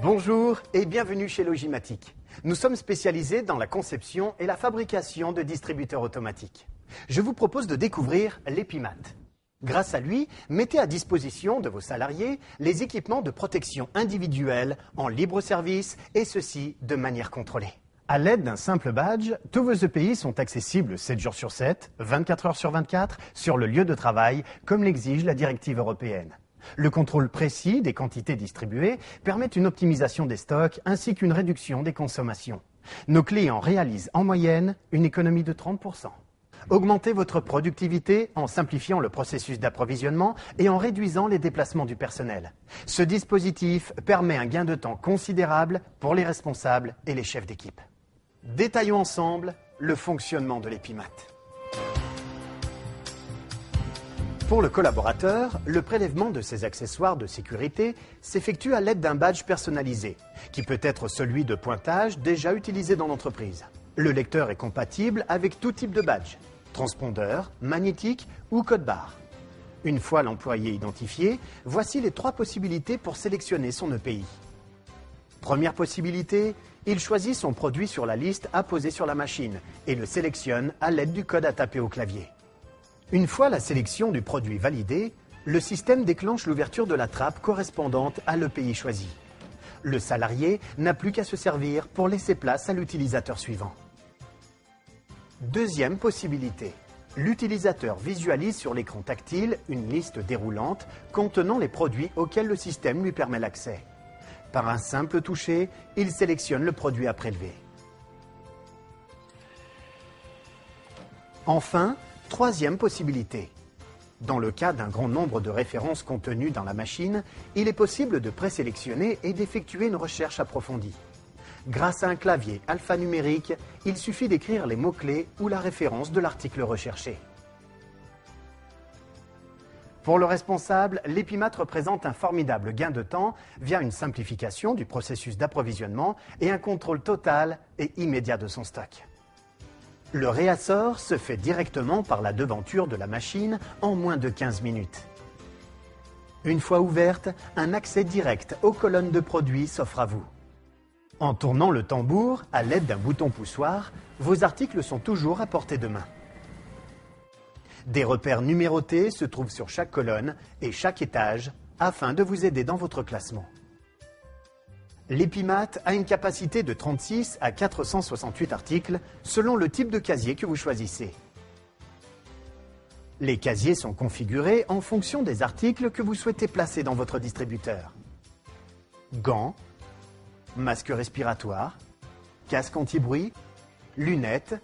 Bonjour et bienvenue chez Logimatic. Nous sommes spécialisés dans la conception et la fabrication de distributeurs automatiques. Je vous propose de découvrir l'Epimat. Grâce à lui, mettez à disposition de vos salariés les équipements de protection individuelle en libre service et ceci de manière contrôlée. À l'aide d'un simple badge, tous vos EPI sont accessibles 7 jours sur 7, 24 heures sur 24, sur le lieu de travail, comme l'exige la directive européenne. Le contrôle précis des quantités distribuées permet une optimisation des stocks ainsi qu'une réduction des consommations. Nos clients réalisent en moyenne une économie de 30%. Augmentez votre productivité en simplifiant le processus d'approvisionnement et en réduisant les déplacements du personnel. Ce dispositif permet un gain de temps considérable pour les responsables et les chefs d'équipe. Détaillons ensemble le fonctionnement de l'Epimat. Pour le collaborateur, le prélèvement de ses accessoires de sécurité s'effectue à l'aide d'un badge personnalisé, qui peut être celui de pointage déjà utilisé dans l'entreprise. Le lecteur est compatible avec tout type de badge, transpondeur, magnétique ou code-barre. Une fois l'employé identifié, voici les 3 possibilités pour sélectionner son EPI. Première possibilité, il choisit son produit sur la liste à poser sur la machine et le sélectionne à l'aide du code à taper au clavier. Une fois la sélection du produit validée, le système déclenche l'ouverture de la trappe correspondante à l'EPI choisi. Le salarié n'a plus qu'à se servir pour laisser place à l'utilisateur suivant. Deuxième possibilité, l'utilisateur visualise sur l'écran tactile une liste déroulante contenant les produits auxquels le système lui permet l'accès. Par un simple toucher, il sélectionne le produit à prélever. Enfin, troisième possibilité. Dans le cas d'un grand nombre de références contenues dans la machine, il est possible de présélectionner et d'effectuer une recherche approfondie. Grâce à un clavier alphanumérique, il suffit d'écrire les mots-clés ou la référence de l'article recherché. Pour le responsable, l'Epimat représente un formidable gain de temps via une simplification du processus d'approvisionnement et un contrôle total et immédiat de son stock. Le réassort se fait directement par la devanture de la machine en moins de 15 minutes. Une fois ouverte, un accès direct aux colonnes de produits s'offre à vous. En tournant le tambour à l'aide d'un bouton poussoir, vos articles sont toujours à portée de main. Des repères numérotés se trouvent sur chaque colonne et chaque étage afin de vous aider dans votre classement. L'Epimat a une capacité de 36 à 468 articles selon le type de casier que vous choisissez. Les casiers sont configurés en fonction des articles que vous souhaitez placer dans votre distributeur. Gants, masque respiratoire, casque anti-bruit, lunettes,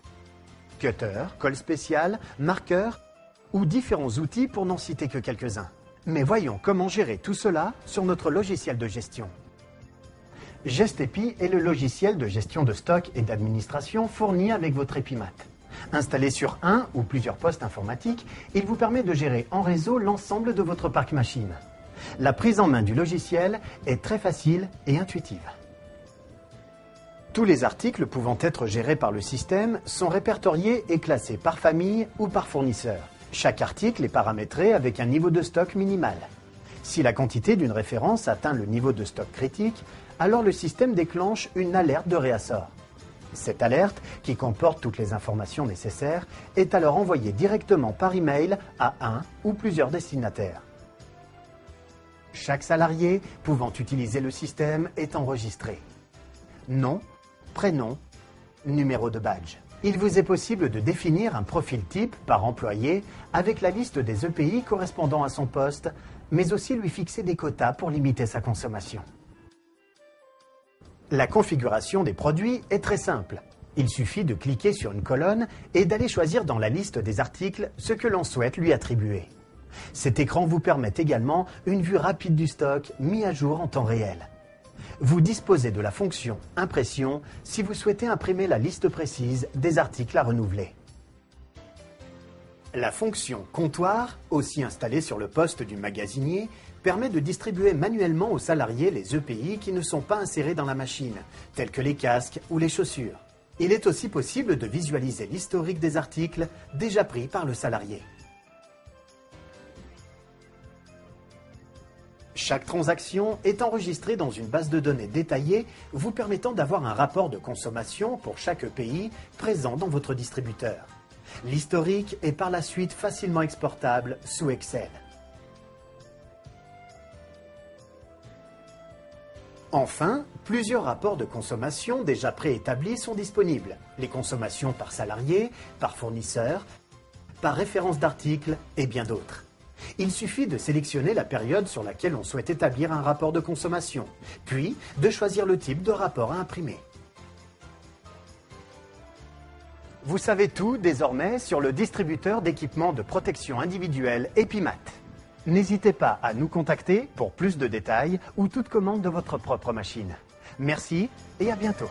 cutter, colle spéciale, marqueur ou différents outils pour n'en citer que quelques-uns. Mais voyons comment gérer tout cela sur notre logiciel de gestion. GestEpi est le logiciel de gestion de stock et d'administration fourni avec votre Epimat. Installé sur un ou plusieurs postes informatiques, il vous permet de gérer en réseau l'ensemble de votre parc machine. La prise en main du logiciel est très facile et intuitive. Tous les articles pouvant être gérés par le système sont répertoriés et classés par famille ou par fournisseur. Chaque article est paramétré avec un niveau de stock minimal. Si la quantité d'une référence atteint le niveau de stock critique, alors le système déclenche une alerte de réassort. Cette alerte, qui comporte toutes les informations nécessaires, est alors envoyée directement par email à un ou plusieurs destinataires. Chaque salarié pouvant utiliser le système est enregistré. Nom, prénom, numéro de badge. Il vous est possible de définir un profil type par employé avec la liste des EPI correspondant à son poste, mais aussi lui fixer des quotas pour limiter sa consommation. La configuration des produits est très simple. Il suffit de cliquer sur une colonne et d'aller choisir dans la liste des articles ce que l'on souhaite lui attribuer. Cet écran vous permet également une vue rapide du stock mis à jour en temps réel. Vous disposez de la fonction Impression si vous souhaitez imprimer la liste précise des articles à renouveler. La fonction Comptoir, aussi installée sur le poste du magasinier, permet de distribuer manuellement aux salariés les EPI qui ne sont pas insérés dans la machine, tels que les casques ou les chaussures. Il est aussi possible de visualiser l'historique des articles déjà pris par le salarié. Chaque transaction est enregistrée dans une base de données détaillée vous permettant d'avoir un rapport de consommation pour chaque pays présent dans votre distributeur. L'historique est par la suite facilement exportable sous Excel. Enfin, plusieurs rapports de consommation déjà préétablis sont disponibles. Les consommations par salarié, par fournisseur, par référence d'article et bien d'autres. Il suffit de sélectionner la période sur laquelle on souhaite établir un rapport de consommation, puis de choisir le type de rapport à imprimer. Vous savez tout désormais sur le distributeur d'équipements de protection individuelle Epimat. N'hésitez pas à nous contacter pour plus de détails ou toute commande de votre propre machine. Merci et à bientôt.